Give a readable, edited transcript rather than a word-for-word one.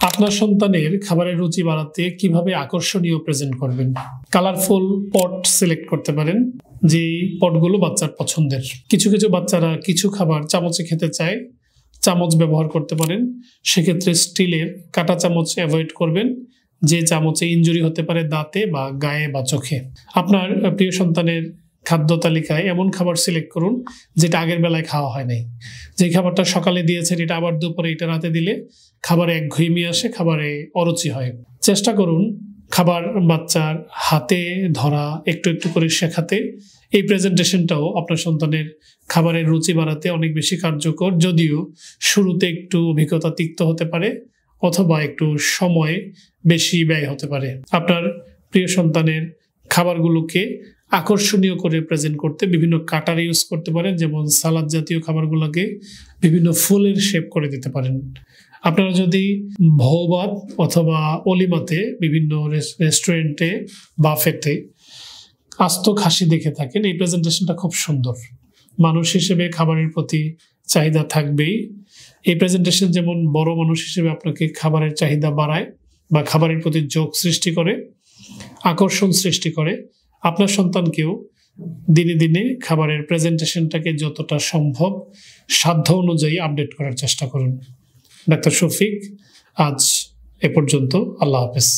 আপনার সন্তানের খাবারের রুচি বাড়াতে কিভাবে আকর্ষণীয় প্রেজেন্ট করবেন? কালারফুল পট সিলেক্ট করতে পারেন, যে পটগুলো বাচ্চার পছন্দের। কিছু কিছু বাচ্চারা কিছু খাবার চামচে খেতে চায়, চামচ ব্যবহার করতে পারেন। সেক্ষেত্রে স্টিলের কাঁটা চামচ অ্যাভয়েড করবেন, যে চামচে ইনজুরি হতে পারে দাঁতে বা গায়ে বা চোখে। আপনার প্রিয় সন্তানের খাদ্য তালিকায় এমন খাবার সিলেক্ট করুন যেটা আগের বেলায় খাওয়া হয় নাই। যে খাবারটা সকালে দিয়েছেন এটা আবার দুপুরে, এটা রাতে দিলে খাবারে একঘেয়েমি আসে, খাবারে অরুচি হয়। চেষ্টা করুন খাবার বাচ্চার হাতে ধরা, একটু একটু করে শেখাতে। এই প্রেজেন্টেশনটাও আপনার সন্তানের খাবারের রুচি বাড়াতে অনেক বেশি কার্যকর, যদিও শুরুতে একটু অভিজ্ঞতা তিক্ত হতে পারে অথবা একটু সময় বেশি ব্যয় হতে পারে। আপনার প্রিয় সন্তানের খাবারগুলোকে আকর্ষণীয় করে প্রেজেন্ট করতে বিভিন্ন কাটার ইউজ করতে পারেন, যেমন সালাদ জাতীয় খাবারগুলোকে বিভিন্ন ফুলের শেপ করে দিতে পারেন। আপনারা যদি ভৌবাত অথবা অলিমাতে, বিভিন্ন রেস্টুরেন্টে, বাফেতে আস্ত খাসি দেখে থাকেন, এই প্রেজেন্টেশনটা খুব সুন্দর। মানুষ হিসেবে খাবারের প্রতি চাহিদা থাকবেই। এই প্রেজেন্টেশন যেমন বড় মানুষ হিসেবে আপনাকে খাবারের চাহিদা বাড়ায় বা খাবারের প্রতি ঝোঁক সৃষ্টি করে, আকর্ষণ সৃষ্টি করে, আপনার সন্তানকেও দিনে দিনে খাবারের প্রেজেন্টেশনটাকে যতটা সম্ভব সাধ্য অনুযায়ী আপডেট করার চেষ্টা করুন। ডাক্তার শফিক, আজ এ পর্যন্ত। আল্লাহ হাফেজ।